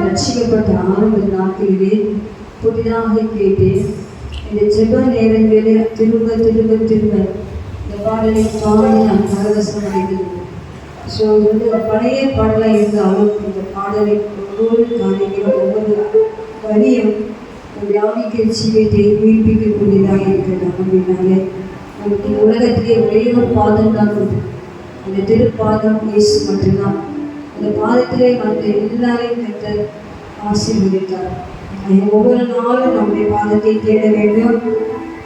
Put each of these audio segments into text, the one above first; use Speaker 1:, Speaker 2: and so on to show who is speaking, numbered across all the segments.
Speaker 1: ரட்சிக்கப்பட்ட ஆரம்ப நாட்களிலே புதிதாக கேட்டேன். இந்த ஜெப நேரங்களில் திரும்ப திரும்ப திரும்ப இந்த பாடலை பாடி நான் பரவசம் அடைந்தது. ஸோ வந்து பழைய பாடலாக இருந்தாலும் இந்த பாடலை ஒவ்வொரு காரியங்களும் ஒவ்வொரு வரியும் வியாதிக்கு ஜீவத்தை உயிர்ப்பிக்கக்கூடியதாக இருக்கிறது. அப்படின்னாலே நமக்கு உலகத்திலே ஒரே ஒரு பாதம் தான் உண்டு, அந்த திருப்பாதம் இயேசு மட்டும்தான். அந்த பாதத்திலே வந்து எல்லாரையும் கற்று ஆசீர்வதித்தார். ஒவ்வொரு நாளும் நம்முடைய பாதத்தை தேட வேண்டும்.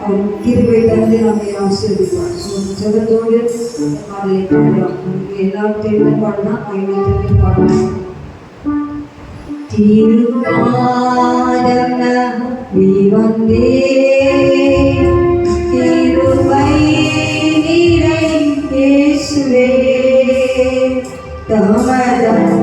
Speaker 1: அவர் கிருபை தந்து நம்மை ஆசீர்வதிப்பார். ஜெபத்தோடு பாடலை பாடலாம். நமக்கு எல்லாரும் தெரிந்த பாடலாம், ஐநூறு பாடலாம். திருப்பாதம் நம்பி வந்தே கிருபை நிறை இயேசுவே தமதம்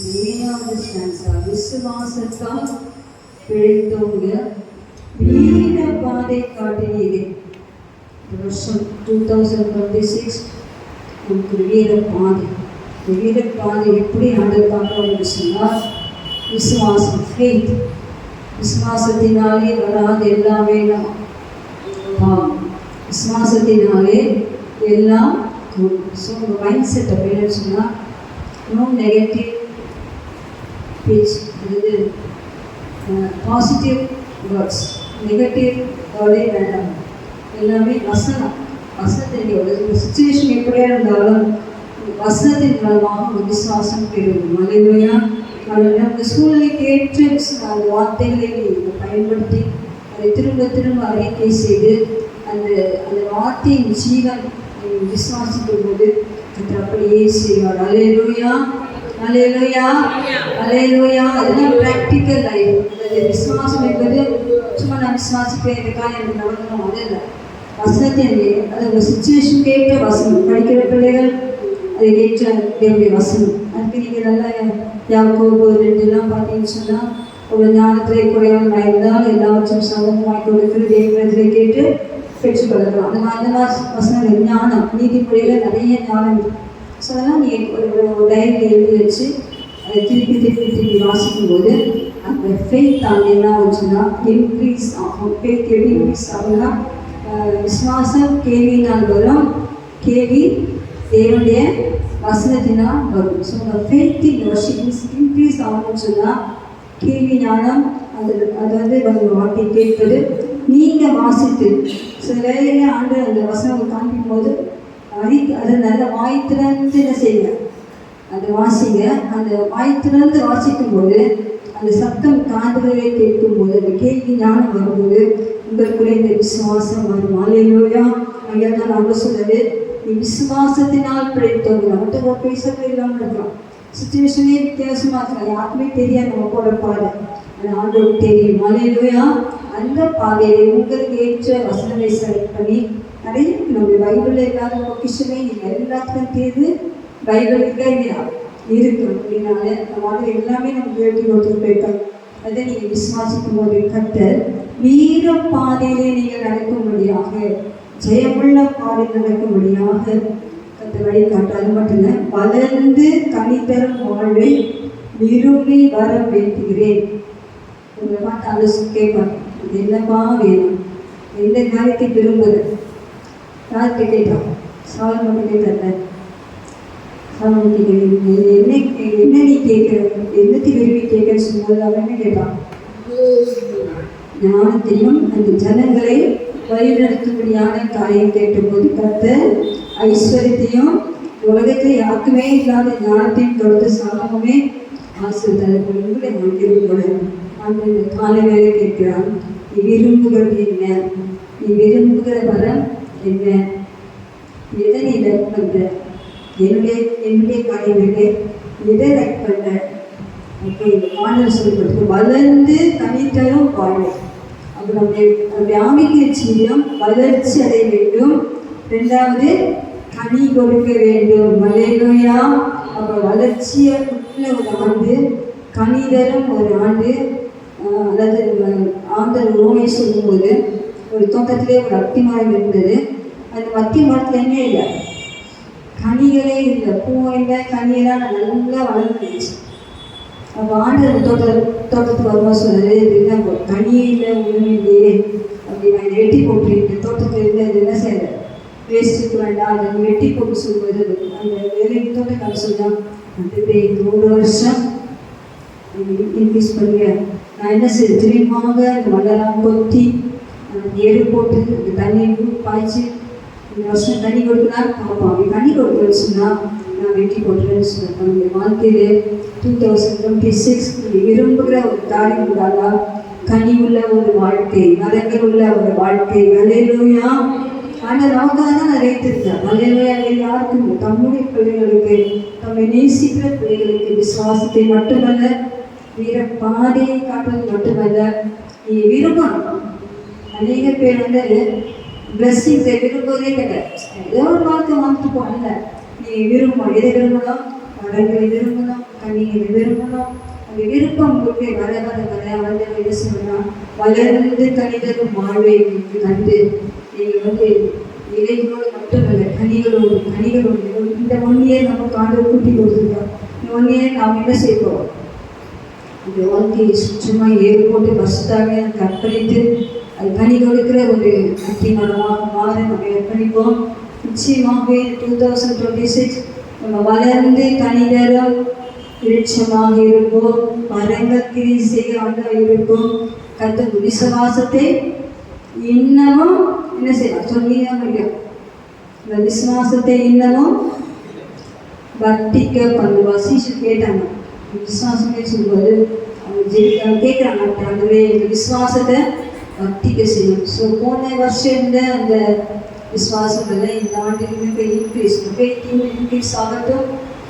Speaker 1: 7வது ஸ்டான்ஸா, விசுவாசத்தால் பிழைத்தோங்க வீர பாதை காட்டினீரே. இந்த வருஷம் 2026 நமக்கு வீரப்பாதை. இந்த வீரப்பாதை எப்படி ஆண்டதுக்காக சொன்னால் விசுவாசம், ஃபெய்த். விசுவாசத்தினாலே வராது எல்லாமே விசுவாசத்தினாலே எல்லாம் ஸோ உங்கள் மைண்ட் செட் அப்படின்னு சொன்னால் நோ நெகட்டிவ் பேச்சு, அதாவது பாசிட்டிவ் வேர்ட்ஸ், நெகட்டிவ் வேர்டே வேண்டாம். எல்லாமே வசனம். வசனத்தை ஒரு சுச்சுவேஷன் எப்படியா இருந்தாலும் வசனத்தின் மூலமாக ஒரு விசுவாசம் பெறும். அல்லேலூயா. அந்த சூழ்நிலைக்கு ஏற்ற அந்த வார்த்தைகளை நீங்கள் பயன்படுத்தி அதை திரும்ப திரும்ப அறிக்கை செய்து அந்த அந்த வார்த்தையின் ஜீவன் விசுவாசிக்கும் போது அப்படியே செய்வார். அல்லேலூயா, அல்லேலூயா, அல்லேலூயா. அதுதான் ப்ராக்டிக்கல் லைஃப். அது விசுவாசம் என்பது சும்மா நான் விசுவாசிப்பேன் எனக்காக எனக்கு நடக்கணும், அது இல்லை. வசனத்தை அது உங்கள் சுச்சுவேஷனுக்கு ஏற்ற வசனம். படிக்கிற பிள்ளைகள் அதுக்கு ஏற்ற தேவனுடைய வசனம். அதுக்கு நீங்கள் நல்லா யாக்கோபு 2 பார்த்தீங்கன்னு சொன்னால் ஒரு ஞானத்திலே குறைவாக இருந்தால் எல்லாவற்றும் சமூகமாக கொடுக்கிற தேவனத்திலே கேட்டு பெற்றுக்கொள்ளலாம். அந்த மாதிரி வசனங்கள் ஞானம், நீதிமொழியில் நிறைய ஞானம் இருக்குது. ஸோ அதெல்லாம் நீ ஒரு டைரி எழுதி வச்சு அதை திருப்பி திருப்பி திருப்பி வாசிக்கும்போது அந்த ஃபெய்த் அங்கே என்ன ஆச்சுன்னா இன்க்ரீஸ் ஆகும். ஃபெய்த் எப்படி இன்க்ரீஸ் ஆகும்னா விசுவாசம் கேள்வினால் வரும், கேள்வி தேவனுடைய வசனத்தினால் வரும். ஸோ உங்கள் ஃபெய்த் இந்த வருஷம் இன்க்ரீஸ் ஆகும்னு சொன்னால் கேள்வி ஞானம் அதாவது உங்கள் வார்த்தை கேட்பது நீங்கள் வாசித்து சில வேலையிலே ஆண்டு அந்த வசனம் காண்பிக்கும் போது அதை நல்ல வாய் திறந்து என்ன செய்யுங்க, அதை வாசிங்க. அந்த வாய் திறந்து வாசிக்கும் போது அந்த சத்தம் காதுகளை கேட்கும் போது அந்த கேள்வி ஞானம் வரும்போது உங்களுக்குள்ளே இந்த விசுவாசம் வரும். அல்லேலூயா. ஐயா தான் நம்ம சொல்றது, நீ விசுவாசத்தினால் பிழைத்தவங்க. நம்மகிட்ட பேசவே இல்லாமல் இருக்கலாம், சுச்சுவேஷனே வித்தியாசமாக இருக்கலாம், யாருக்குமே தெரியாது நம்ம போட பாதை, அந்த ஆண்டோருக்கு தெரியும். அல்லேலூயா. அந்த பாதையை உங்களுக்கு ஏற்ற வசனத்தை செலக்ட் பண்ணி நிறைய நம்முடைய பைபிளில் இல்லாத பொக்கிஷமே நீங்கள் எல்லாத்துக்கும் தேர்வு பைபிளுக்கு இருக்கும். அப்படின்னால நம்ம எல்லாமே நமக்கு எழுதி கொடுத்துட்டு போயிருக்காங்க. அதை நீங்கள் விசுவாசிக்கும் போது கர்த்தர் வீர பாதையிலே நீங்கள் நடக்கும்படியாக, ஜெயமுள்ள பாதையில் நடக்கும்படியாக கர்த்தர் வழிகாட்டு. அது மட்டும் இல்லை, வளர்ந்து கனிதரும் வாழ்வை விரும்பி வர வேண்டுகிறேன். உங்களை பார்த்து ஆலோசனை கேட்பாங்க, இது என்னப்பா வேணும், எந்த காரியத்தை விரும்புது? யார்கிட்ட கேட்டான்? சாலமோன்கிட்ட கேட்டாங்க. சாலமோன் என்ன நீ கேட்குற, என்னத்தை விரும்பி கேட்கன்னு சொல்லும்போது அவன் என்ன கேட்டான்? ஞானத்தையும் அந்த ஜனங்களை வழிநடத்தும்படியான காரியம் கேட்டபோது கர்த்தர் ஐஸ்வர்யத்தையும் உலகத்தில் யாருக்குமே இல்லாத ஞானத்தையும் கொடுத்து சாலமோனே ஆசீர்வதித்தார். உங்களை வாங்கியிருக்கிறேன். அந்த காலை வேலை கேட்கிறான், நீ விரும்புகிறது என்ன? நீ விரும்புகிற வரம் என்ன? எதை நீ லைக் பண்ணுற? என்னுடைய காரியங்களை எதை லைக் பண்ணுற? ஓகே, இந்த பாடல் சொல்லி வளர்ந்து கனிதரும் வாழ்வை. அப்போ நம்முடைய ஆவிக்குரிய ஜீவியம் வளர்ச்சி அடைய வேண்டும். 2வது கனி கொடுக்க வேண்டும். அல்லேலூயா. அப்போ வளர்ச்சியை உள்ள ஒரு ஆண்டு, கனிதரும் ஒரு ஆண்டு. அதாவது ஆண்டவர் ரோமை சொல்லும்போது ஒரு தோட்டத்திலே ஒரு அத்தி மரம் இருந்தது. அந்த அத்தி மரத்தில் என்ன இல்லை, கனிகளே இல்லை, பூவும் இல்லை, கனியெல்லாம் நல்லா வளர்ந்துருச்சு. அப்போ ஆண்டவர் தோட்டத்துக்கு வரும்போது சொன்னது, இதுனா கனியே இல்லை, ஒன்றுமே இல்லையே அப்படி நான் வெட்டி போட்டுருக்கேன். தோட்டத்தில் இருந்து அது என்ன செய்யலை, வேஸ்ட்டுக்கு வேண்டாம், அதை வெட்டி போட்டு சொல்வது. அந்த வேலை தோட்டக்கார சொன்னால் அது இந்த 1 வருஷம் இன்க்ரீஸ் பண்ணுவேன். நான் என்ன செய்ய தெரியுமாங்க, அந்த மண்ணெல்லாம் கொத்தி எரு போட்டு அந்த தண்ணி பாய்ச்சி இந்த வருஷம் தண்ணி கொடுக்கலாம் பார்ப்போம். அப்படி தண்ணி கொடுக்கலன்னு சொன்னால் நான் வெட்டி போட்டுறேன்னு சொன்னேன். நம்முடைய வாழ்க்கையில் 2026 விரும்புகிற ஒரு காரியம் உண்டாதா, கனி உள்ள ஒரு வாழ்க்கை, மரங்கள் உள்ள ஒரு வாழ்க்கை. அல்லேலூயா. ஆனால் நமக்காக தான் நான் வைத்திருந்தேன். அல்லேலூயா. யாருக்கும் தம்முடைய பிள்ளைகளுக்கு, தம்மை நேசிக்கிற பிள்ளைகளுக்கு விசுவாசத்தை மட்டுமல்ல, வீர பாதையை காட்டுவது மட்டுமல்ல, நீ விரும்பணும். அநேக பேர் பிளஸ்ஸிங்ஸை விரும்புவதே கிடையாது. ஏதோ ஒரு வாழ்க்கை வாழ்த்துப்போம். இல்லை, நீ விரும்பணும். எதை விரும்பணும்? வரங்களை விரும்பணும், கனிகளை விரும்பணும். அந்த விருப்பம் உங்களுக்கு வர வர வர ஆண்டவர் என்ன சொல்லலாம், வளர்ந்து கனிதரும் வாழ்வை உங்களுக்கு கண்டு நீங்கள் இலைகளோடு மட்டுமல்ல கனிகளோடு இந்த 1 year நம்ம ஆண்டவர் கூட்டி கொடுத்துருக்கோம். இந்த 1 year நாம் என்ன செய்வோம், இந்த வாழ்க்கையை சுற்றமா ஏறு போட்டு பஸ்டாக அர்ப்பணித்து அது கனி கொடுக்கிற ஒரு அத்தி மரமாக மாற நம்ம அர்ப்பணிப்போம். நிச்சயமாக 2026 நம்ம வளர்ந்து கனிதரும் விருட்சமாக இருப்போம். மரங்கள் கிரிசையாக இருப்போம். கர்த்தர் விசுவாசத்தை இன்னமும் என்ன செய்யலாம் சொல்லியா முடியும். இந்த விசுவாசத்தை இன்னமும் வர்த்திக்க பண்ணுவா. சீசு கேட்டாங்க, விசுவாசமே சொல்லுவது அவங்க கேட்குறாங்க, அதுவே இந்த விசுவாசத்தை வர்த்திக்க செய்யும். ஸோ போன வருஷம் இருந்த அந்த விசுவாசங்களை இந்த ஆண்டுக்குமே போய் இன்க்ரீஸ் ஆகட்டும்.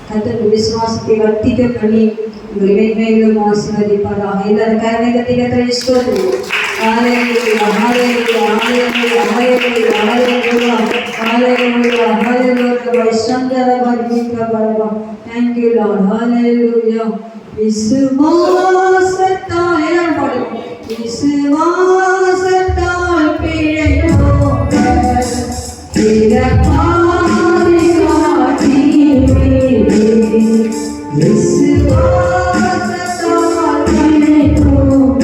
Speaker 1: கர்த்தர் விசுவாசத்தை வர்த்திக்க பண்ணி உங்களை மேலும் ஆசீர்வதிப்பாராக. எல்லாரும் கரங்களை தட்டி கர்த்தரை ஸ்தோத்திரம். ஹல்லேலூயா ஹல்லேலூயா ஹல்லேலூயா ஹல்லேலூயா ஹல்லேலூயா ஹல்லேலூயா ஹல்லேலூயா வைஷ்ணவர வர்த்திக்க பரவா. Thank you Lord. ஹல்லேலூயா. விசுவாசத்தால் எல்லாம் பாடுவோம். விசுவாசத்தால் பிழைத்தோம் பிறப்பாரி காட்டிலே. விசுவாசத்தால் பிழைத்தோம்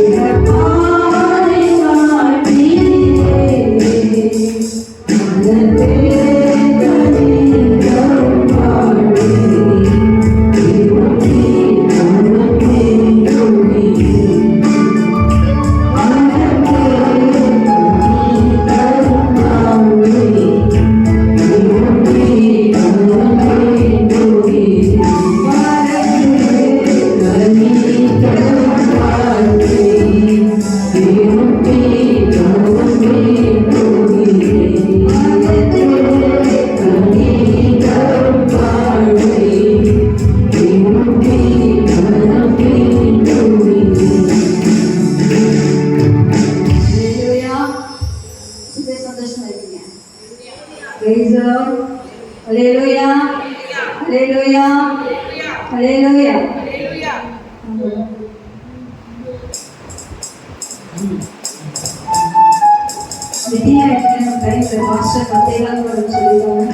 Speaker 1: பிறப்பாரி காட்டிலே. மனதே Hallelujah. Hallelujah. Hallelujah. விதியா இருக்கிற கையில் மாஸ்டர் கதையெல்லாம் சொல்லிடுவாங்க.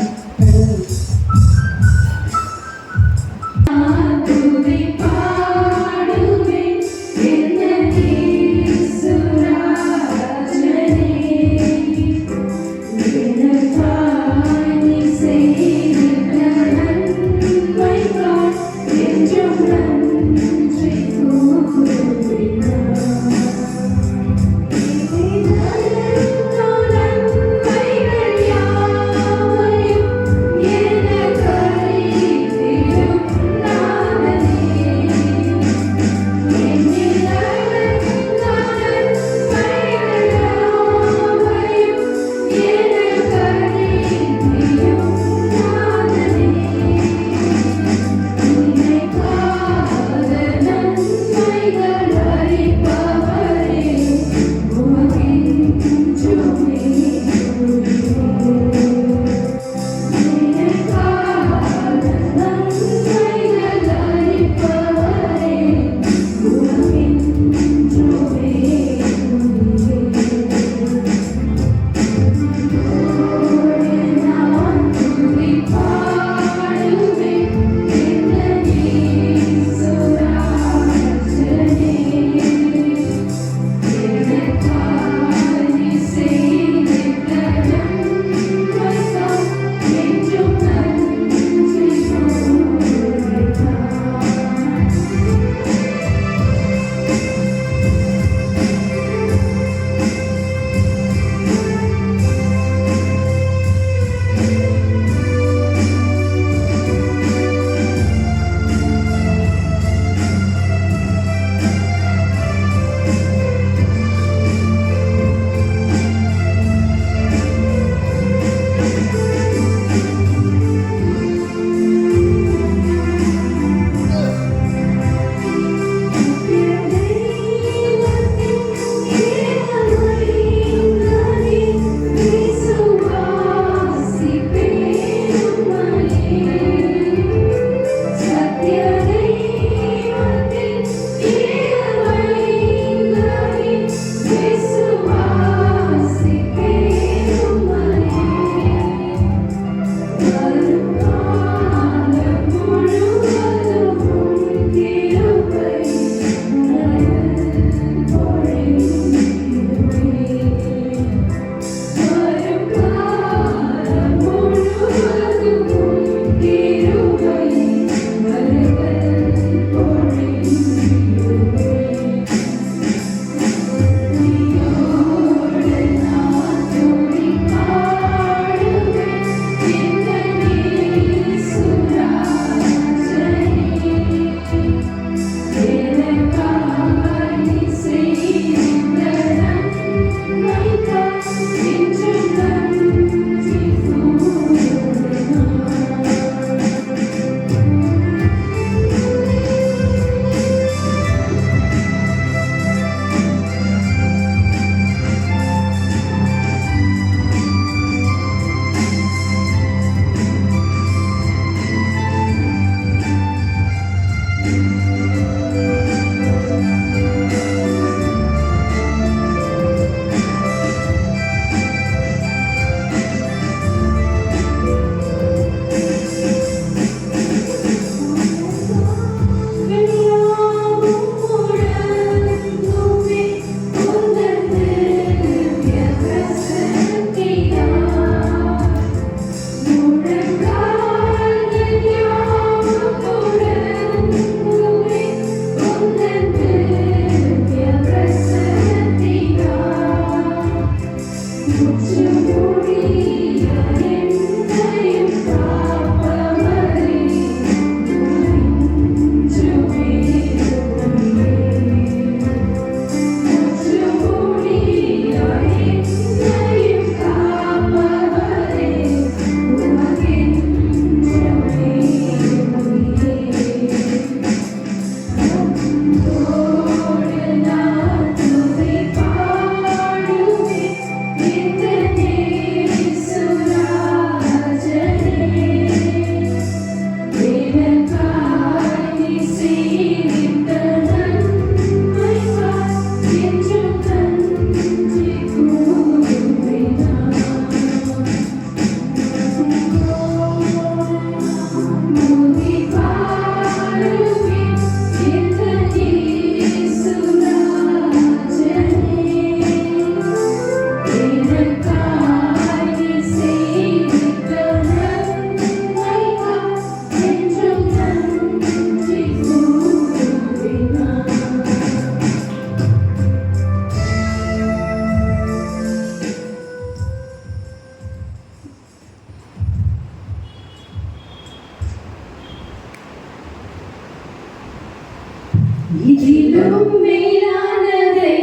Speaker 2: இதிலும் மேலானதை,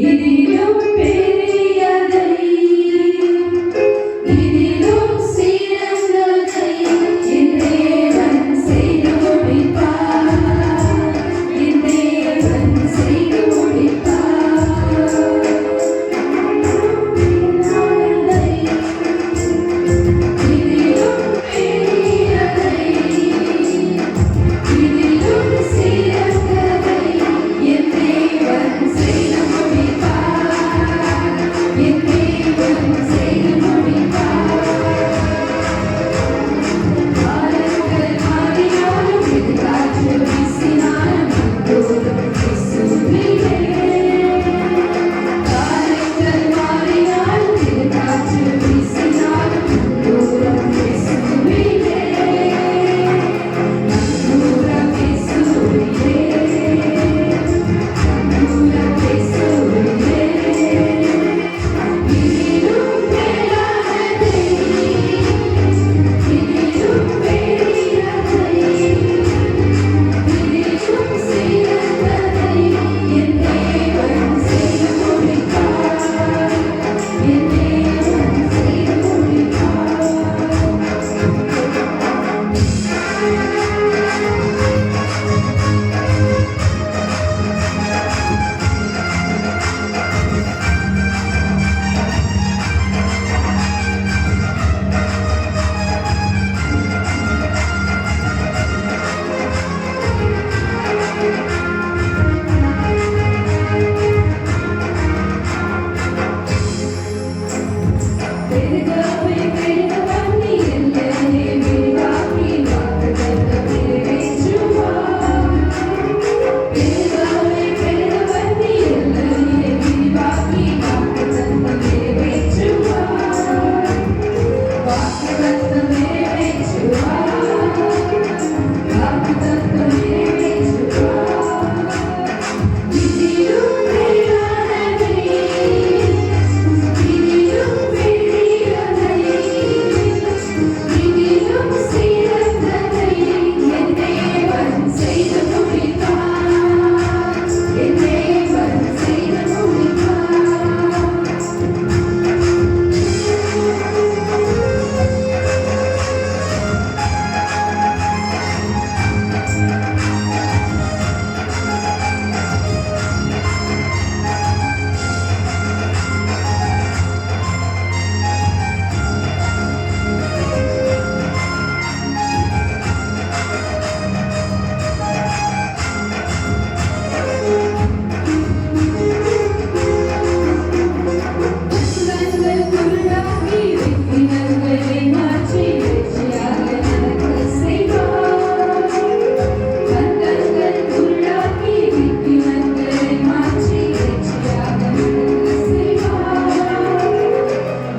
Speaker 2: இதிலும் பெரியதை, இதிலும் சிறந்ததை என் தேவன் செய்து முடிப்பார். என் தேவன் செய்து முடிப்பார். இதிலும் பெரியதை, இதிலும் சிறந்ததை என் தேவன் செய்து முடிப்பார். என் தேவன் செய்து முடிப்பார். காலங்கள் மாறினாலும் எதிர்காற்று வீசினாலும் தூரம் இயேசுவிலே. காலங்கள் மாறினாலும் எதிர்காற்று வீசினாலும் தூரம் இயேசுவிலே. தூரம் இயேசுவிலே. தூரம் இயேசுவிலே. இதிலும் மேலானதை, இதிலும் பெரியதை, இதிலும் சிறந்ததை என் தேவன் செய்து முடிப்பார். என் தேவன் செய்து முடிப்பார். பெருகவே பெருக பண்ணி எல்லையை விரிவாக்கி வாக்குத்தத்தம் நிறைவேற்றுவார். பெருகவே பெருக பண்ணி எல்லையை விரிவாக்கி வாக்குத்தத்தம் நிறைவேற்றுவார். வாக்குத்தத்தம் நிறைவேற்றுவார். வாக்குத்தத்தம் நிறைவேற்றுவார். இதிலும் மேலானதை, இதிலும் பெரியதை, இதிலும் சிறந்ததை என் தேவன் செய்து முடிப்பார். என் தேவன் செய்து முடிப்பார். கண்கள் குருடாகி விக்கினங்களை மாற்றி வெற்றியாக நடக்கச் செய்வார். கண்கள் குருடாகி விக்கினங்களை மாற்றி வெற்றியாக நடக்கச் செய்வார்.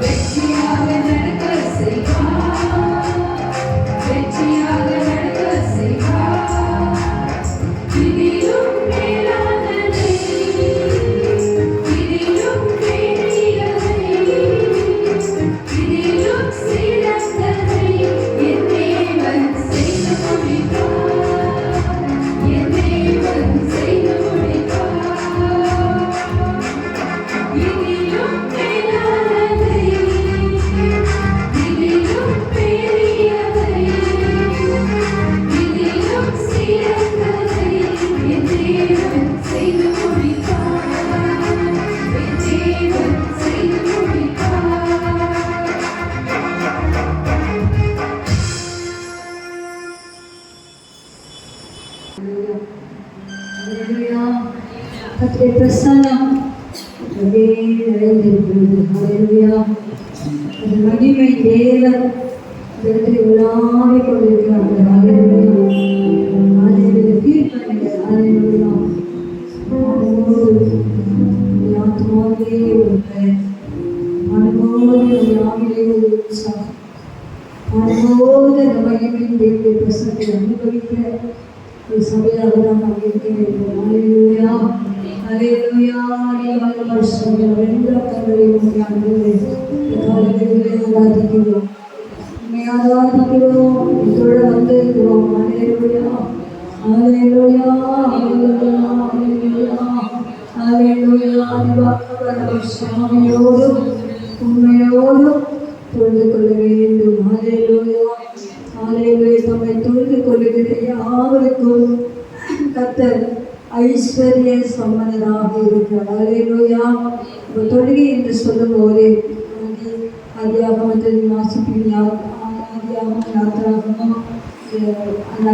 Speaker 2: வெற்றியாக நடக்கச் செய்வார். வெற்றியாக நடக்கச் செய்வார். இதிலும் மேலானதை, இதிலும் பெரியதை, இதிலும் சிறந்ததை என் தேவன் செய்து முடிப்பார். என் தேவன் செய்து முடிப்பார். இதிலும் மேலானதை, இதிலும் பெரியதை, இதிலும் சிறந்ததை என் தேவன் செய்து முடிப்பார். என் தேவன் செய்து முடிப்பார்.
Speaker 1: ஹல்லேலூயா. கர்த்தருடைய பிரசன்னம் அப்படியே நிறைந்திருக்கிறது. ஹல்லேலூயா. அந்த மகிமை தேவன் இந்த இடத்தில் உலாவிக் கொண்டிருக்கிறார்கள். ஹல்லேலூயா. ஹல்லேலூயா. ஃபீல் பண்ணுங்க. ஹல்லேலூயா. மனமோடு உங்கள் ஆத்மாவிலே ஒரு பெயர், மனமோடு உங்கள் ஆவிலே ஒரு உற்சாகம், மனமோடு அந்த மகிமையின் தேவனுடைய பிரசன்னத்தை அனுபவிக்க ஒரு சபையாக தான் நாம் இருக்க வேண்டும். ஹல்லேலூயா. ஹல்லேலூயா. நீங்க பரிசுத்தம் எல்லா கண்களையும் ஆண்டவரே இந்த காலங்களிலே ஆராதிக்கிறோம். உம்மை ஆராதிக்கிறோம். இதோட வந்திருக்கிறோம். ஹல்லேலூயா. ஹalleluya ஹalleluya ஹalleluya ஹalleluya உண்மையோடு தொழுது கொள்ள வேண்டும். ஹalleluya ஹalleluya தம்மை தொழுது கொள்ளுகிற யாவருக்கும் கர்த்தர் ஐஸ்வர்ய சம்பந்தராக இருக்கிறார். ஹalleluya. தொழுகை என்று சொல்லும்போது ஆதியாகமத்தில் வாசிப்பீர்கள். ஆதியாகமம் யாத்திராகமம் அந்த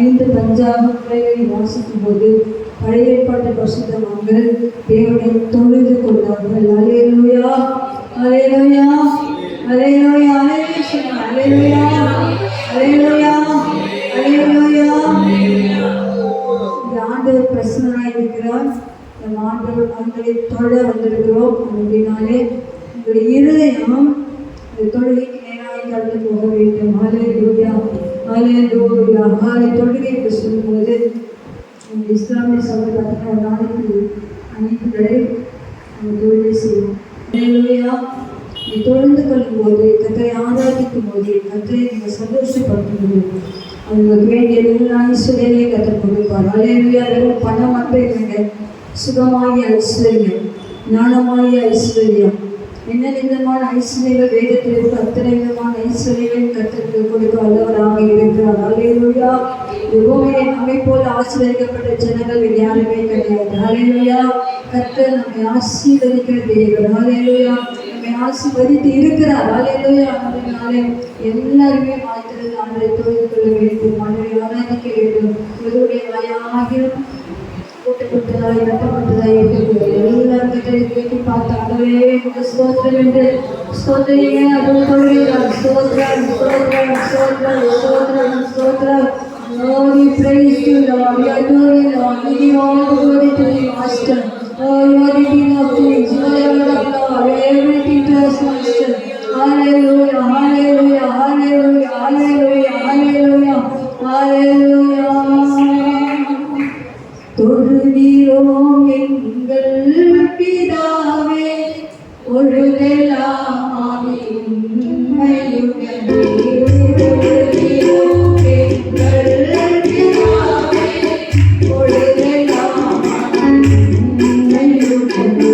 Speaker 1: 5 பஞ்சாகங்களை வாசிக்கும் போது பழைய ஏற்பாட்டு பரிசுத்தவான்கள் தேவனை தொழுது கொண்டார்கள். ஹalleluya ஹalleluya ஹalleluya ஹalleluya ஹalleluya ஹalleluya. இந்த ஆண்டவர் பிரசன்னராய் இருக்கிறார். இந்த ஆண்டவர் அவர்களை தொழ வந்திருக்கிறோம். அப்படினாலே உங்களுடைய இருதயம் இந்த தொழுகைக்கு நேராக கடந்து போக வேண்டும். ஹalleluya ஹalleluya ஹalleluya. தொழுகை என்று சொல்லும்போது இஸ்லாமிய சபை பார்த்தீங்கன்னா ஒரு நாளைக்கு 5 தடவை நம்ம தொழுகை செய்வோம். ஹalleluya. நீ தொழுந்து கொள்ளும்போது கர்த்தரை ஆராதிக்கும் போது கர்த்தரை நீங்கள் சந்தோஷப்படுத்தும் போது அவங்களுக்கு வேண்டிய எல்லா ஐஸ்வர்யங்களை கர்த்தர் கொடுப்பார். ஹalleluya. வெறும் பணம் மட்டும் இல்லைங்க, சுகமாகிய ஐஸ்வர்யம், ஞானமாகிய ஐஸ்வர்யம், என்ன விதமான ஐஸ்வர்யங்கள் வேதத்தில் இருக்கு, அத்தனை விதமான ஐஸ்வர்யங்கள் கர்த்தருக்கு கொடுக்க வல்லவராக இருக்கிறார். ஹalleluya. பூமியை நம்மை போல ஆசீர்வதிக்கப்பட்ட ஜனங்கள் யாருமே கிடையாது. ஹalleluya. கர்த்தர் நம்மை ஆசீர்வதிக்கிற தேவன். ஹalleluya. நம்மை ஆசீர்வதித்து இருக்கிறார். ஹalleluya. அதனாலே எல்லாருமே வாழ்த்துறது ஆண்டவரை தொழுது கொள்ள வேண்டும், ஆண்டவரை ஆராதிக்க வேண்டும். இவருடைய வாயாகிலும் கூட்டப்பட்டதாய் கட்டப்பட்டதாய் இருக்கிறது. எல்லாரும் கேட்டு பார்த்து ஆண்டவரே உங்கள் ஸ்தோத்திரம் என்று ஸ்தோத்திரிங்க. அது சொல்கிறார். ஸ்தோத்திரம் ஸ்தோத்திரம் ஸ்தோத்திரம் ஸ்தோத்திரம் ஸ்தோத்திரம். Lord, we praise you, Lord. We adore you, Lord. We give all the glory to you, Master. Oh, you are the King of Kings. You are the Lord of Lords. Everything to us, Master. Hallelujah, hallelujah, hallelujah, hallelujah, hallelujah, hallelujah. தொழுகிறோம் எங்கள் பிதாவே, பொழுதெல்லாம் உம்மையுடனே. தொழுகிறோம் எங்கள் பிதாவே, பொழுதெல்லாம் உம்மையுடனே.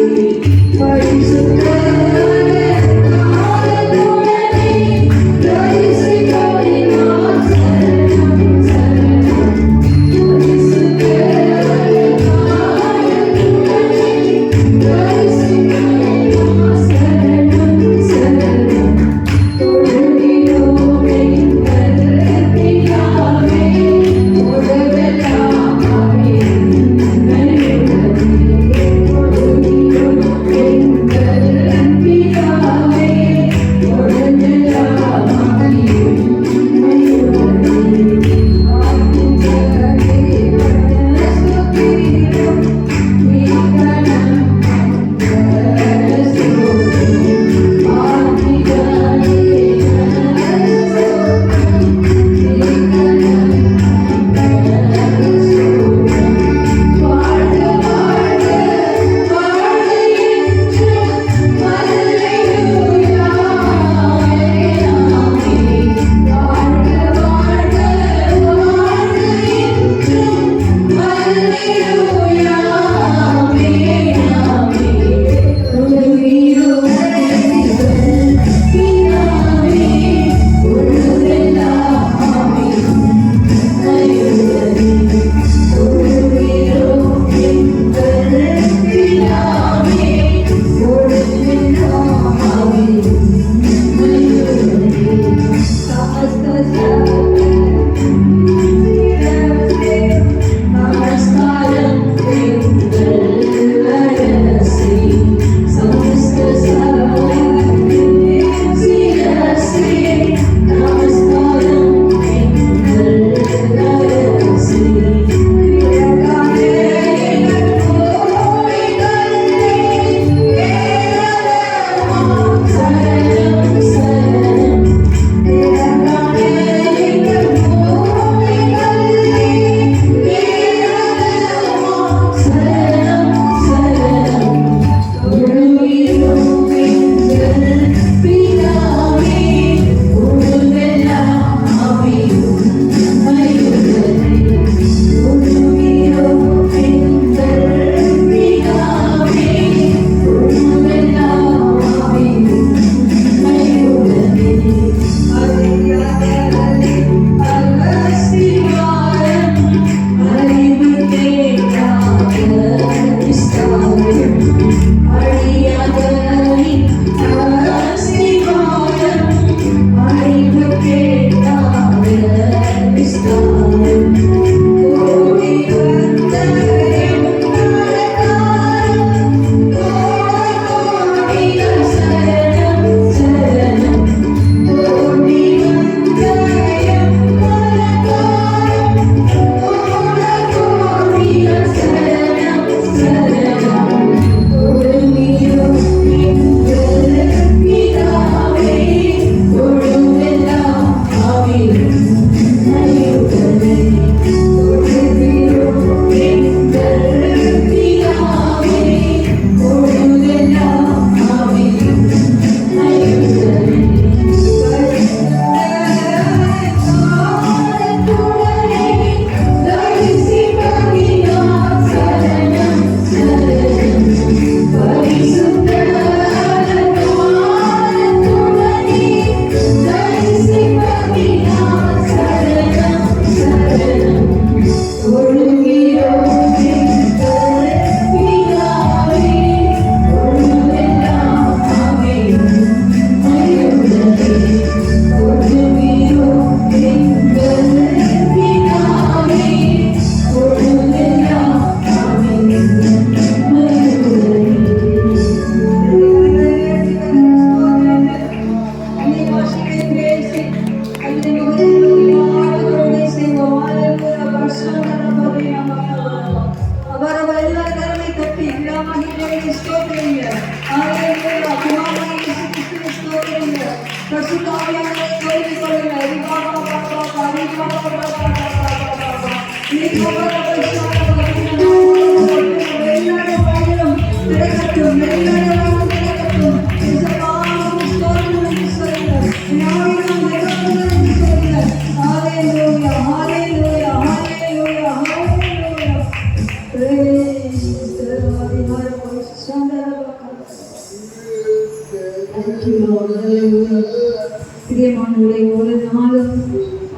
Speaker 1: பிரியமானவர்களே, ஒரு நாளும்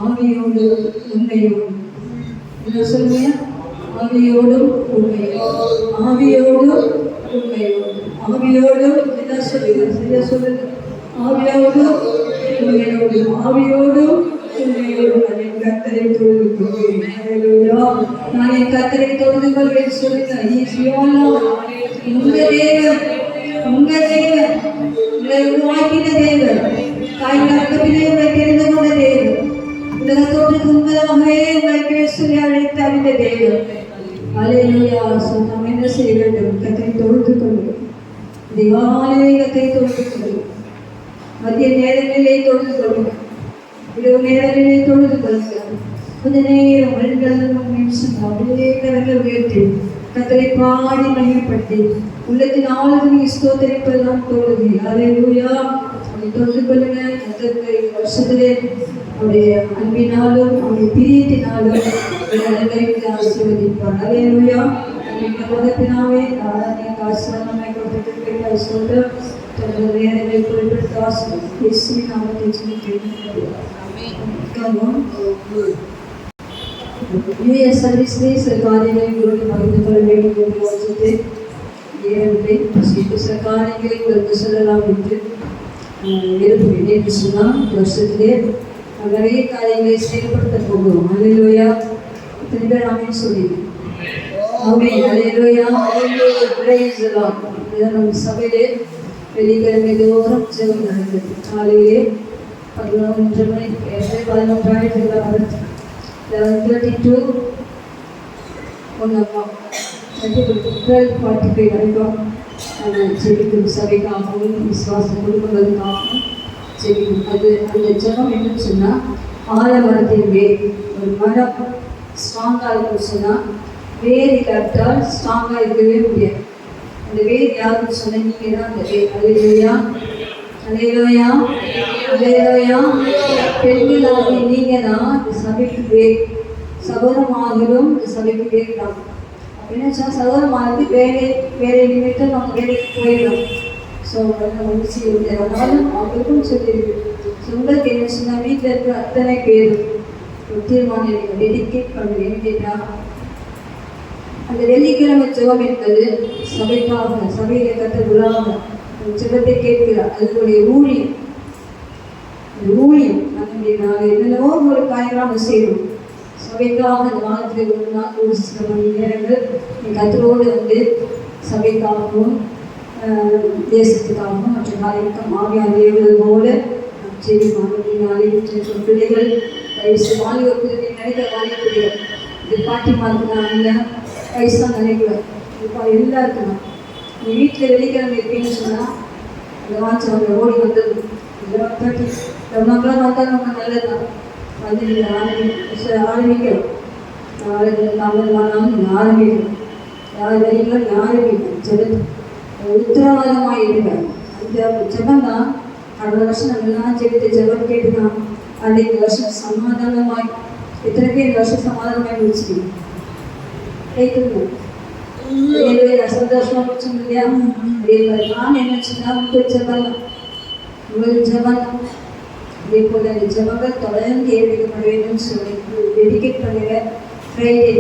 Speaker 1: ஆவியோடு உண்மையோடு என்ன சொல்லுங்க? ஆவியோடும் உண்மையோடு, ஆவியோடும் உண்மையோடு, ஆவியோடும் என்ன சொல்லுங்க? சரியா சொல்லுங்க. ஆவியோடும் உண்மையோடு, ஆவியோடும் உண்மையோடு நான் என் கர்த்தரை தொழுது கொள்வேன். ஹல்லேலூயா. நான் என் கர்த்தரை தொழுது கொள்வேன் சொல்லுங்க. உங்க தேவன், உங்க தேவன், உங்களை உருவாக்கின தேவன், தாய் கர்ப்பத்திலே உங்களை தெரிந்து கொண்ட தேவன், உலக தோற்றத்துக்கு முன்பதாகவே உங்களை பேர் சொல்லி அழைத்த அந்த தேவன். ஹல்லேலூயா. நாம் என்ன செய்ய வேண்டும்? கர்த்தரை தொழுது கொள்வோம். திவாலே கர்த்தரை தொழுது கொள்வோம். மத்திய நேரங்களிலே தொழுது கொள்வோம். இரவு நேரங்களிலே தொழுது கொள்வோம். கொஞ்ச நேரம் 2 நிமிஷம் அப்படியே கரங்கள் உயர்த்தி கர்த்தரை பாடி மகிமைப்படுத்தி உள்ளத்தின் ஆளுநர் ஸ்தோத்திரிப்பதெல்லாம் தொழுது. ஹல்லேலூயா. தொழுது கொள்ளுங்க. கர்த்தருக்கு இந்த வருஷத்திலே அவருடைய அன்பினாலும் அவருடைய பிரியத்தினாலும் அனைவரையும் ஆசீர்வதிப்பார். ஹல்லேலூயா. பிதாவே, ஆராதனை ஆசீர்வாதமாய் கொடுத்திருக்கிற ஸ்தோத்திரம். தொடர்ந்து நேரங்களை குறிப்பிட்டு ஆசீர்வதித்து இயேசுவின் நாமத்தில் ஜெபிக்கிறேன். ஆமென். यूएस सर्विस में सरकारी में विरोधी मांगने पर वेट करने वाले थे ये हमने सीट सरकारी के दशहरा विद्य विरुद्ध विनय सुना दर्शक अगर ये कार्य से पड़ता होगा हालेलुया इतने बार आमीन सुनी आमीन हालेलुया प्रेज द लॉर्ड इधर हम सभी ले पहली कर में दो रब जब नहीं हालेलुया पगलों जब नहीं ऐसे बालों ट्राई करना पड़ता 11:32 12:45 வரைக்கும் ஜெபிக்கும் சபைக்காகவும் விசுவாச குடும்பங்களுக்காகவும் ஜெபிக்கும். அது அந்த ஜெபம் என்னன்னு சொன்னால் ஆலமரத்தின் வேர் ஒரு மரம் ஸ்ட்ராங்காக இருக்குன்னு சொன்னால் வேர் கரெக்டாக ஸ்ட்ராங்காக இருக்கவே முடியாது. அந்த வேர் யாருன்னு சொன்னால் நீங்கள் தான் அந்த வேர். ஹல்லேலூயா ஹல்லேலூயா ஹல்லேலூயா. பெண்களாகி நீங்கள் தான் இந்த சபைக்கு வேர். சகோதரமாகலும் இந்த சபைக்கு வேர் தான். அப்படின்னு சொன்னால் சகோதரமாகி வேலை நிமித்தம் நம்ம வேலைக்கு போயிடும். ஸோ முடிச்சு அதனாலும் அவங்களுக்கும் சொல்லியிருக்கு. ஸோ உங்களுக்கு என்ன சொன்னால் வீட்டில் இருக்கிற அத்தனை பேரும் ஒரு தீர்மானம் டெடிகேட் பண்ணுவேன்னு கேட்டால் அந்த வெள்ளிக்கிழமை ஜெபம் என்பது சபைக்காக சபையில கற்றுக்கொள்ளாம ஜெபத்தை கேட்கிறார். அதனுடைய ஊழியம் அந்த ஊழியம் நம்முடைய நாங்கள் என்னென்னவோ ஒரு காரியமாக செய்யணும். சபைக்காக அந்த வாரத்தில் ஒரு நாள் ஒரு சில மணி நேரங்கள் கத்தரோடு வந்து சபைக்காகவும் தேசத்துக்காகவும் மற்ற காரியத்துக்கும் ஆவியாக ஏவுவது போல சரி மாணவர்கள் பிள்ளைகள் வாலிபர்கள் நினைக்கிற வாலிபர்கள் இது பாட்டிமாருக்கு நான் இல்லை வயசாக நினைக்கிறேன். இப்போ எல்லாருக்கும் நீ வீட்டில் வெள்ளிக்கிழமை இருப்பீங்கன்னு சொன்னால் அந்த வாட்சி அவங்க ஓடி வந்தது 11:30 11 வந்தால் நம்ம நல்லது தான். வந்து நீங்கள் ஆரம்பிக்கிறோம் நாங்கள் ஆரம்பிக்கிறோம் யார் வரைக்கும் ஆரம்பிக்கிறோம் ஜெபத்து உத்தரவாதமாக இருங்க. அந்த ஜெபம் தான் கடந்த வருஷம் நம்ம எல்லாம் ஜெபித்த ஜெபம் கேட்டுதான் அது இந்த வருஷம் சமாதானமாய் எத்தனை பேர் இந்த வருஷம் சமாதானமாய் முடிச்சுக்கணும் கேட்குங்க. சந்தோஷமா முடிச்சோம் இல்லையா? நான் என்ன சொன்னா உங்கள் ஜெபம் உங்கள் ஜெபம் அதே போல அந்த ஜெபங்கள் தொடர்ந்து ஏற்படுத்த வேண்டும்னு சொல்லி டெடிகேட் பண்ணுங்க. ஃப்ரைடே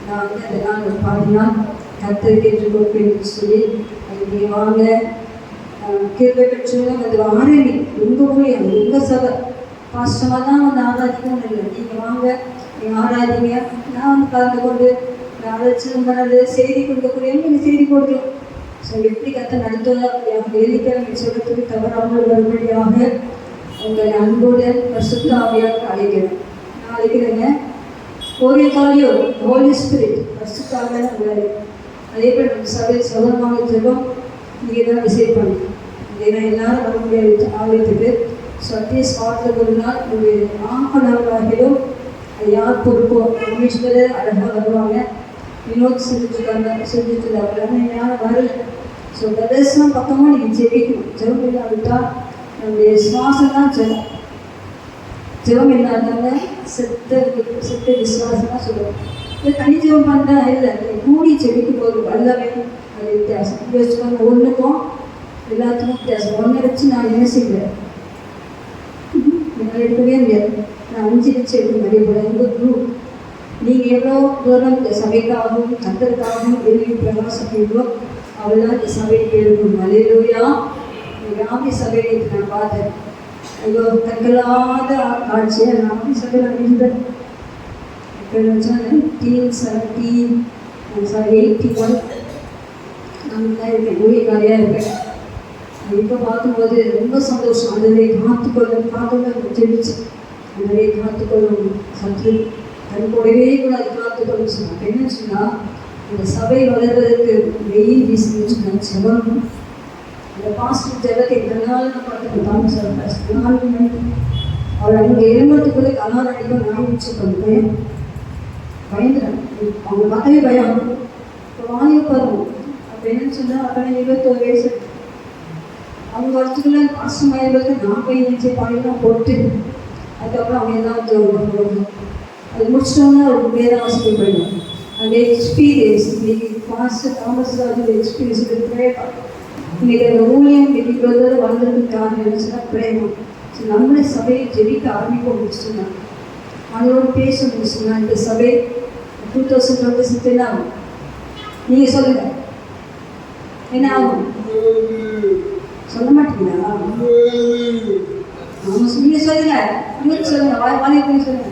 Speaker 1: நான் வந்து அந்த நாள் பாடினால் கர்த்தருக்கு என்று கொடுப்பேன் சொல்லி அங்கே வாங்க கிருபை பெற்றவங்க அது ஆரம்பி உங்கள் ஊழியம் உங்கள் சபை பாஸ்டமாக தான் வந்து ஆராதிக்கணும் இல்லை நீங்கள் வாங்க நீங்கள் ஆராதிங்க நான் வந்து கலந்து கொண்டு அழைச்சி பண்ணது செய்தி கொடுக்கக்கூடிய நீங்கள் செய்தி கொடுக்கலாம். ஸோ எப்படி கற்று நடத்துவதோ அப்படியாக வேதிக்கிழமை சொல்லத்துக்கு தவறாமல் வரும்படியாக உங்களை அன்புடன் பரிசுத்த ஆவியாக அழைக்கிறேன். நான் அழைக்கிறேங்க கோவில் காலியோ ஹோலி ஸ்பிரிட் பரிசுத்த ஆவியாக உங்களை அதே போல் நம்ம சபை சகோதரமாக ஜெபம் நீங்கள் தான் டிசைட் பண்ணுங்க. ஏன்னா எல்லாரும் வர முடியாது ஆலயத்துக்கு. ஸோ அட்லீஸ்ட் வாரத்துக்கு ஒரு நாள் ஒரு ஆகிடும். அது யார் பொறுப்போ கமிஷனர் அழகாக வருவாங்க. வினோத் செஞ்சுட்டு ஆனால் யாரும் வரல. ஸோ பிரதர்ஸ்லாம் பக்கமாக நீங்கள் ஜெபிக்கணும். ஜெபம் இல்லாவிட்டால் நம்முடைய சுவாசம் தான் ஜெபம். ஜெபம் இல்லாதவங்க செத்த விசுவாசம் தான் சொல்லுவோம். இல்லை தனி ஜெபம் பண்ணுறா இல்லை கூடி ஜெபிக்கும் போது வல்லவே அது வித்தியாசம். யோசிச்சுக்கோங்க, ஒன்றுக்கும் எல்லாத்துக்கும் வித்தியாசம். ஒன்றை வச்சு நான் என்ன செய்கிறேன் என்னால் எடுக்கவே முடியாது. நான் 5 வச்சு எடுக்க முடியாது. உங்கள் குரூப் நீங்கள் எவ்வளோ தூரம் இந்த சபைக்காகவும் கத்தருக்காகவும் வெளியே பிரகாசிப்பீங்களோ அவள்தான் இந்த சபைக்கு எழுதும். அல்லேலூயா. எங்கள் ஆவி சபையை நான் பார்த்தேன். ஐயோ தங்களாத காட்சியை நான் ஆவி சபையில் இருந்தேன். இப்போ 81 நான் தான் இருக்கேன், ஊழியக்காரியாக இருக்கேன். இப்போ பார்க்கும்போது ரொம்ப சந்தோஷம். அதனை காத்துக்கொள்ள தெரிஞ்சு அதனை காத்துக்கொள்ளும் சற்று அது கூடவே கூட அது காத்துக்கொள்ளும் சொன்னாங்க. என்ன சொன்னால் இந்த சபை வளர்வதற்கு வெயில் வீசுன்னு சொன்னாங்க. ஜெபம் அந்த பாஸ்டர் ஜெபத்தை இதனால் நான் பார்த்துக்கிட்டான்னு சொல்கிறேன். 4 மணிக்கு அவள் அங்கே எழுமத்துக்குள்ளே கலால் அடிக்கும். நான் வச்சு பண்ணுறேன் பயந்துறேன். அவங்க பார்த்தாலே பயம். இப்போ வாங்கி பருவம் அப்போ என்னன்னு சொன்னால் அப்போ 21 வயசு அவங்க வரத்துக்குள்ள பாசமாயிருக்கு. நான் போய் நினச்சி பாடிலாம் போட்டு அதுக்கப்புறம் அவங்க எல்லாம் அது முடிச்சிட்டோம்னா அவருக்கு வேற வாசிக்க போயிடும். அந்த எக்ஸ்பீரியன்ஸ் இன்னைக்கு பாஸ்டர் தாமஸ் ராஜோட எக்ஸ்பீரியன்ஸ் இன்னைக்கு அந்த ஊழியம் இன்னைக்கு இவ்வளோ வளர்ந்ததுக்கு காரணம் இருந்துச்சுன்னா பிரேமம். ஸோ நம்மளே சபையை ஜெபிக்க ஆரம்பிக்க முடிச்சுன்னா அவங்களோட பேச முடிச்சுன்னா இந்த சபை 2026 என்ன ஆகும்? நீங்கள் சொல்லுங்கள், என்ன ஆகும்? சொல்ல மாட்டீங்களா? ஆமாம், நீங்கள் சொல்லுங்க. யூத் சொல்லுங்க, வாலிபன் சொல்லுங்க.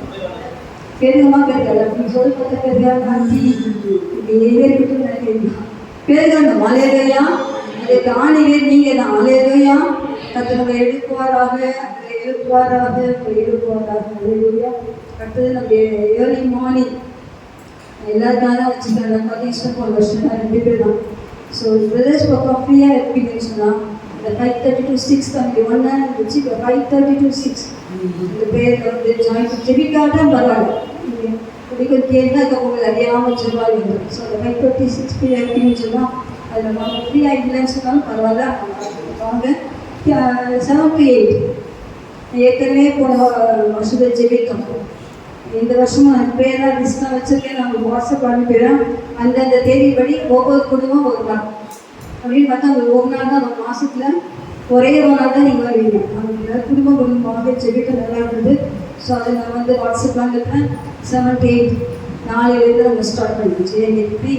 Speaker 1: பெருகமா பெருகல நீங்கள் சொல்லி பார்த்தா பெருகா காந்தி இப்படி ஏறிட்டு நினைக்கிறீங்க. பெருகணும். அலையலையா அதை தானிவே நீங்கள் தான். அலையலையா கத்தவங்க எழுப்புவாராக அலையலையா. அடுத்தது நம்ம ஏர்லி மார்னிங் எல்லாருக்காக வச்சுருக்காங்க. 10 வருஷம் 2 பேர் தான். ஸோ பிரதர்ஸ் பக்கம் ஃப்ரீயாக இருப்பீங்கன்னு சொன்னால் இந்த 5:30 to 6 தான். 1 hour வச்சு 5:30 to 6 இந்த பேரில் வந்து ஜாயின் ஜெபிக்காதான் பரவாயில்ல. குடிக்கிற கேட்டால் இப்போ உங்களுக்கு அறியாமல் சொல்லுவாங்க வந்துடும். ஸோ அந்த 5:30 6 ஃப்ரீயாக இருப்பீங்கன்னு சொன்னால் அதில் நம்ம ஃப்ரீயாக இல்லைன்னு சொன்னாலும் பரவாயில்ல. வாங்க 7 to 8 ஏற்கனவே போன வருஷத்தை ஜெபித்தோம். இந்த வருஷமும் அந்த பேராக லிஸ்ட்டாக வச்சுருக்கேன். நாங்கள் வாட்ஸ்அப் அனுப்பிடுறோம். அந்தந்த தேதிப்படி ஒவ்வொரு குடும்பம் ஒரு நாள் அப்படின்னு பார்த்தா அந்த ஒரு நாள் தான் ஒரு மாதத்தில் ஒரே ஒரு நாள் தான் நீங்கள் வருவீங்க. அவங்க குடும்பமாக ஜெபிக்க நல்லா இருந்தது. ஸோ அதை நான் வந்து வாட்ஸ்அப்பில் அனுப்புகிறேன். 7 to 8 நாளையிலேருந்து நம்ம ஸ்டார்ட் பண்ணிடுச்சு எங்களுக்கு.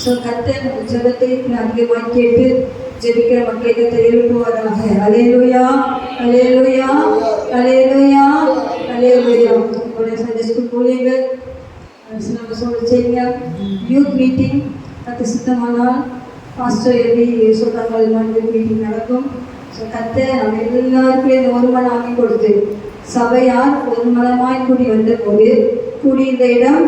Speaker 1: ஸோ கர்த்தர் நம்ம ஜெபத்தை அதிகமாக கேட்டு ஜெபிக்கிற மக்களை கர்த்தர் எழுப்புவாராக. அல்லேலூயா அல்லேலூயா அல்லேலூயா அல்லேலூயா. சண்டே ஸ்கூல் ஊழியர்கள் நம்ம செய்யுங்க. யூத் மீட்டிங் கர்த்தர் சித்தமானால் பாஸ்டர் எப்படி சொல்கிறாங்க அது மாதிரி மீட்டிங் நடக்கும். ஸோ கர்த்தர் நம்ம எல்லாருக்கும் இந்த ஒரு மனம் ஆகி கொடுத்து சபையார் ஒரு மனமாய் கூடி வந்த போது கூடி இந்த இடம்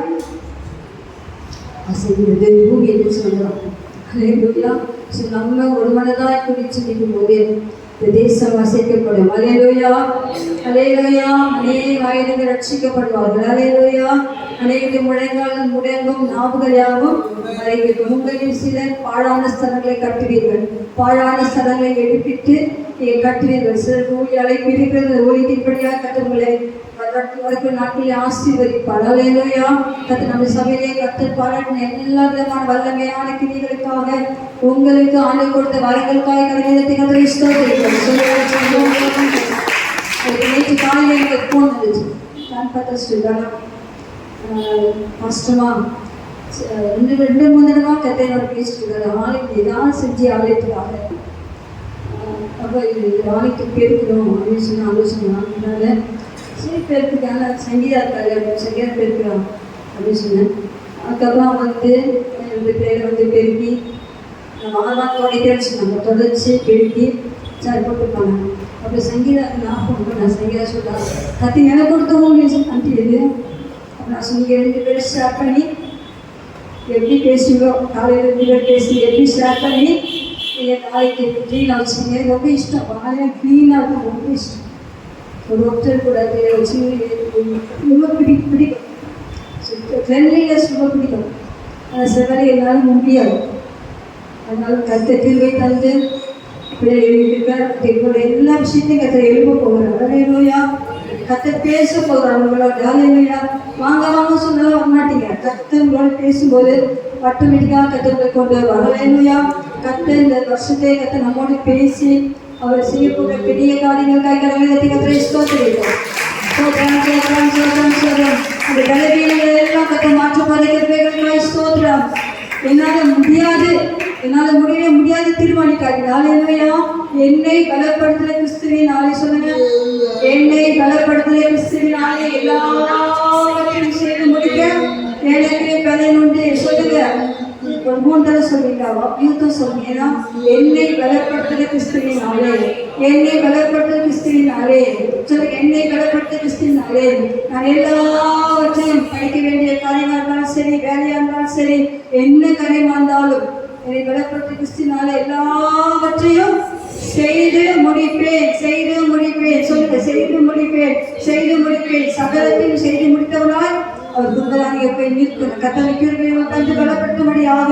Speaker 1: அசைகிறது பூமி என்று சொல்கிறாங்க. அல்லேலூயா. ஸோ நம்ம ஒரு மனதாய் கூடி சிந்திக்கும் போது இந்த தேசம் அசைக்கப்படும். அல்லேலூயா அல்லேலூயா. அநேக வயதுகள் ரட்சிக்கப்படுவார்கள். அல்லேலூயா. அநேக முழங்கால் முடங்கும் நாவுகள் யாவும் மறைவிக்கும். உங்களில் சிலர் பாழான ஸ்தலங்களை கட்டுவீர்கள், பாழான ஸ்தலங்களை எடுப்பிட்டு கட்டுவீர்கள். சிலர் ஊழி அழைப்பு இருக்கிறது. ஊழியத்தின்படியாக கட்டுங்களை வரைக்கும் நாட்களில் ஆசீர்வதிப்பார். அல்லேலூயா. கத்து நம்ம சபையிலே கத்தர் பாராட்டின எல்லா விதமான வல்லமையான கிரிகளுக்காக உங்களுக்கு ஆண்டு கொடுத்த வரங்களுக்காக கருவிதத்தை கத்தரை ஸ்தோத்திரிக்கிறோம். நேற்று காலையில் எங்களுக்கு ஃபோன் வந்துச்சு. கஷ்டமா ரெண்டு மூணு தடவை கத்தையோட பேசிட்டு இருக்காரு. ஆலயத்தை ஏதாவது செஞ்சு ஆலயத்துக்காக அப்போ இது ஆலயத்துக்கு பெருக்கணும் அப்படின்னு சொல்லி ஆலோசனை. அதனால சரி பெருக்குக்கான சங்கீதா இருக்காரு, சங்கீதா பெருக்கிறோம் அப்படின்னு சொன்னேன். அதுக்கப்புறம் வந்து 2 பேரை வந்து பெருக்கி வாரம் தொடக்கிறேன்னு சொன்னாங்க. தொடச்சி பெருக்கி சார் போட்டுருப்பாங்க. அப்போ சங்கீதா நான் ஃபோன் பண்ணேன். சங்கீதா சொல்கிறாங்க கத்தி எனக்கு கொடுத்தவங்க கண்டிது. அப்போ நான் சொன்னீங்க 2 பேரும் ஷேர் பண்ணி எப்படி பேசுவீங்களோ காலையில் 2 பேர் பேசி எப்படி ஷேர் பண்ணி நீங்கள் நாளைக்கு க்ளீனாக வச்சுக்கோங்க. எனக்கு ரொம்ப இஷ்டம். காலையில் க்ளீனாக இருக்கும், ரொம்ப இஷ்டம். ஒரு ஒருத்தர் கூட வச்சு ரொம்ப பிடிக்கும். ஃப்ரெண்ட்லினஸ் ரொம்ப பிடிக்கும். சில வேலை என்னால் முடியாது. அதனால கருத்தை தீர்வை தந்து பிள்ளைகள் எல்லா விஷயத்தையும் கத்தை எழுப்ப போகிறார். அலையிலூயா. கத்தை பேச போகிறார். உங்களோட அலையிலூயா. வாங்க வாங்க சொன்னாலும் வரமாட்டீங்க. கத்தை உங்களோட பேசும்போது ஆட்டோமேட்டிக்காக கத்தை கொண்டு வருவார். அலையிலூயா. கத்தை இந்த வருஷத்தை கத்தை நம்மோடு பேசி அவர் செய்யக்கூடிய பெரிய காரியங்களுக்காக கத்தை ஸ்தோத்திரிக்கிறோம். அந்த பலவீனங்கள் எல்லாம் கத்தை மாற்றப்படுகிறவைகள் ஸ்தோத்திரம். என்னால் முடியவே முடியாது தீர்மானிக்காது. நாளையா என்னை பலப்படுத்துகிற கிறிஸ்துவின் நாளை சொல்லுங்க. என்னை பலப்படுத்துகிற கிறிஸ்துவின் நாளை எல்லாவற்றையும் செய்து முடிக்க எனக்கு பலன் உண்டு. சொல்லுங்க ஒரு 3 தடவை சொல்லுங்க. யூத்தம் சொல்லுங்க. ஏன்னா என்னை பலப்படுத்துகிற கிறிஸ்துவின் நாளே, என்னை பலப்படுத்துகிற கிறிஸ்துவின் நாளே சொல்லுங்க. என்னை பலப்படுத்துகிற கிறிஸ்துவின் நாளே நான் எல்லாவற்றையும் படிக்க வேண்டிய காரியமாக இருந்தாலும் சரி, வேலையாக இருந்தாலும் சரி, என்ன காரியமாக இருந்தாலும் என்னை பலப்படுத்த கிறிஸ்துவினால எல்லாவற்றையும் செய்து முடிப்பேன். சொல்லுங்க. செய்து முடிப்பேன். சகலத்தையும் செய்து முடித்தவனாய் அவர் துன்பதானியை போய் நிற்கணும். கத்தனை கிருபையை தந்து பலப்படுத்தும்படியாக